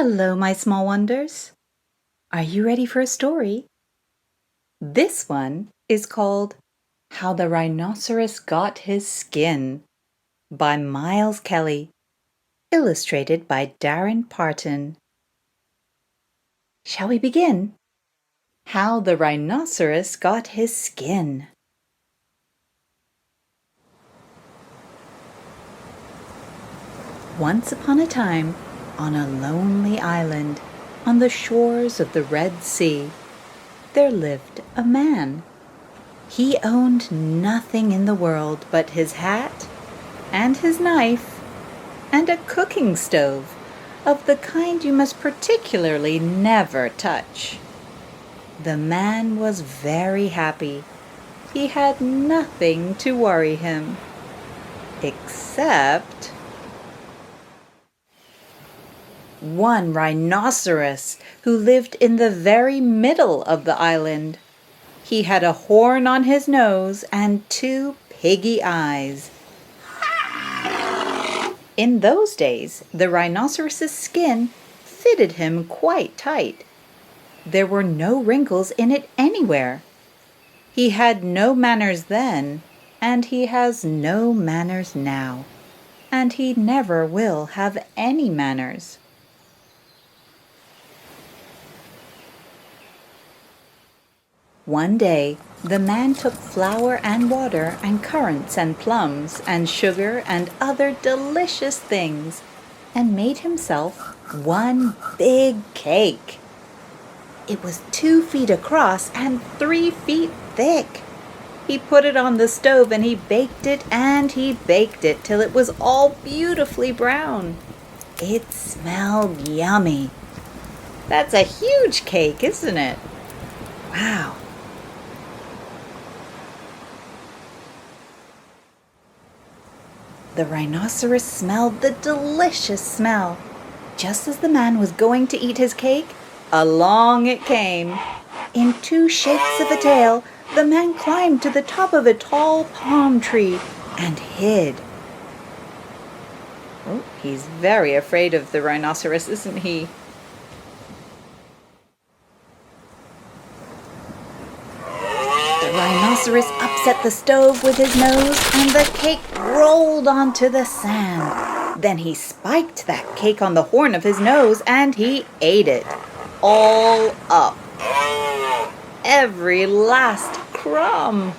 Hello, my small wonders. Are you ready for a story? This one is called How the Rhinoceros Got His Skin by Miles Kelly, illustrated by Darren Parton. Shall we begin? How the Rhinoceros Got His Skin. Once upon a time, on a lonely island, on the shores of the Red Sea, there lived a man. He owned nothing in the world but his hat and his knife and a cooking stove of the kind you must particularly never touch. The man was very happy. He had nothing to worry him, except one rhinoceros who lived in the very middle of the island. He had a horn on his nose and 2 piggy eyes. In those days, the rhinoceros's skin fitted him quite tight. There were no wrinkles in it anywhere. He had no manners then, and he has no manners now, and he never will have any manners. One day, the man took flour and water and currants and plums and sugar and other delicious things and made himself one big cake. It was 2 feet across and 3 feet thick. He put it on the stove and he baked it and he baked it till it was all beautifully brown. It smelled yummy. That's a huge cake, isn't it? Wow. The rhinoceros smelled the delicious smell. Just as the man was going to eat his cake, along it came. In 2 shakes of a tail, the man climbed to the top of a tall palm tree and hid. Oh, he's very afraid of the rhinoceros, isn't he? The rhinoceros upset the stove with his nose and the cake rolled onto the sand. Then he spiked that cake on the horn of his nose and he ate it all up. Every last crumb.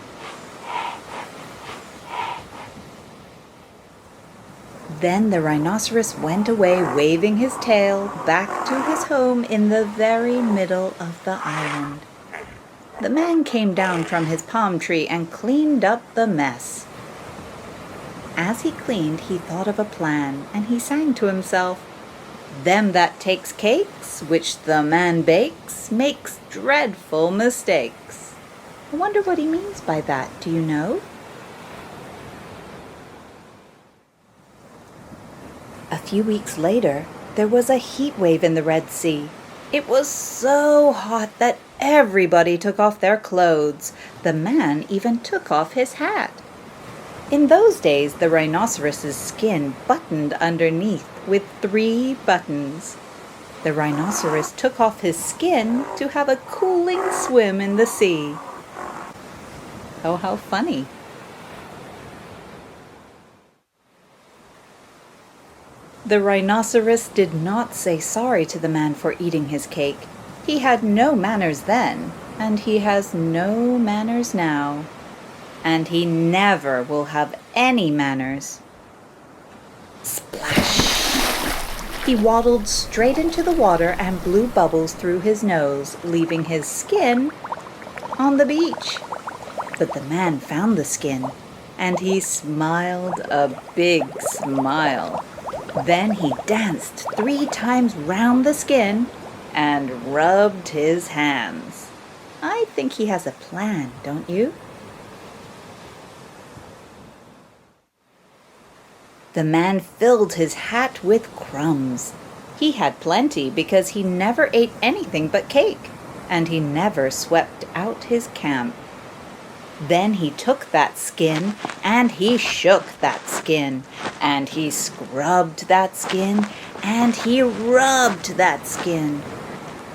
Then the rhinoceros went away waving his tail back to his home in the very middle of the island. The man came down from his palm tree and cleaned up the mess. As he cleaned, he thought of a plan, and he sang to himself, "Them that takes cakes, which the man bakes, makes dreadful mistakes." I wonder what he means by that, do you know? A few weeks later, there was a heat wave in the Red Sea. It was so hot that everybody took off their clothes. The man even took off his hat. In those days, the rhinoceros's skin buttoned underneath with 3 buttons. The rhinoceros took off his skin to have a cooling swim in the sea. Oh, how funny. The rhinoceros did not say sorry to the man for eating his cake. He had no manners then, and he has no manners now. And he never will have any manners. Splash! He waddled straight into the water and blew bubbles through his nose, leaving his skin on the beach. But the man found the skin, and he smiled a big smile. Then he danced 3 times round the skin and rubbed his hands. I think he has a plan, don't you? The man filled his hat with crumbs. He had plenty because he never ate anything but cake, and he never swept out his camp. Then he took that skin, and he shook that skin, and he scrubbed that skin, and he rubbed that skin.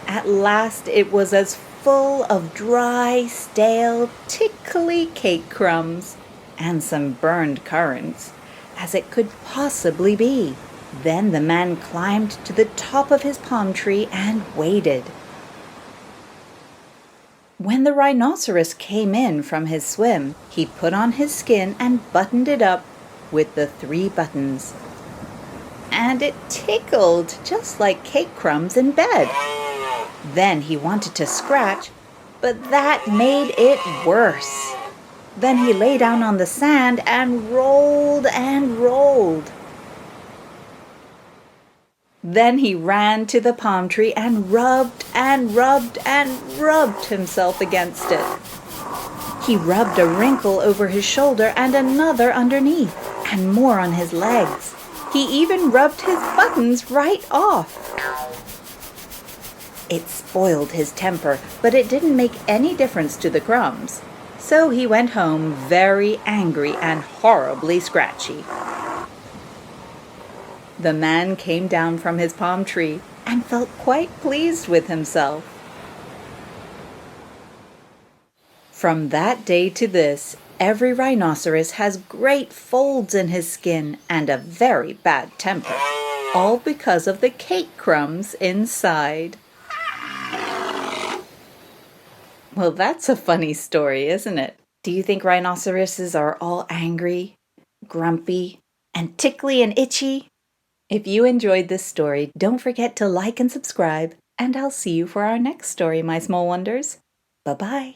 At last it was as full of dry, stale, tickly cake crumbs and some burned currants as it could possibly be. Then the man climbed to the top of his palm tree and waited. When the rhinoceros came in from his swim, he put on his skin and buttoned it up with the 3 buttons. And it tickled just like cake crumbs in bed. Then he wanted to scratch, but that made it worse. Then he lay down on the sand and rolled and rolled. Then he ran to the palm tree and rubbed and rubbed and rubbed himself against it. He rubbed a wrinkle over his shoulder and another underneath, and more on his legs. He even rubbed his buttons right off. It spoiled his temper, but it didn't make any difference to the crumbs. So he went home very angry and horribly scratchy. The man came down from his palm tree and felt quite pleased with himself. From that day to this, every rhinoceros has great folds in his skin and a very bad temper, all because of the cake crumbs inside. Well, that's a funny story, isn't it? Do you think rhinoceroses are all angry, grumpy, and tickly and itchy? If you enjoyed this story, don't forget to like and subscribe, and I'll see you for our next story, my small wonders. Bye-bye.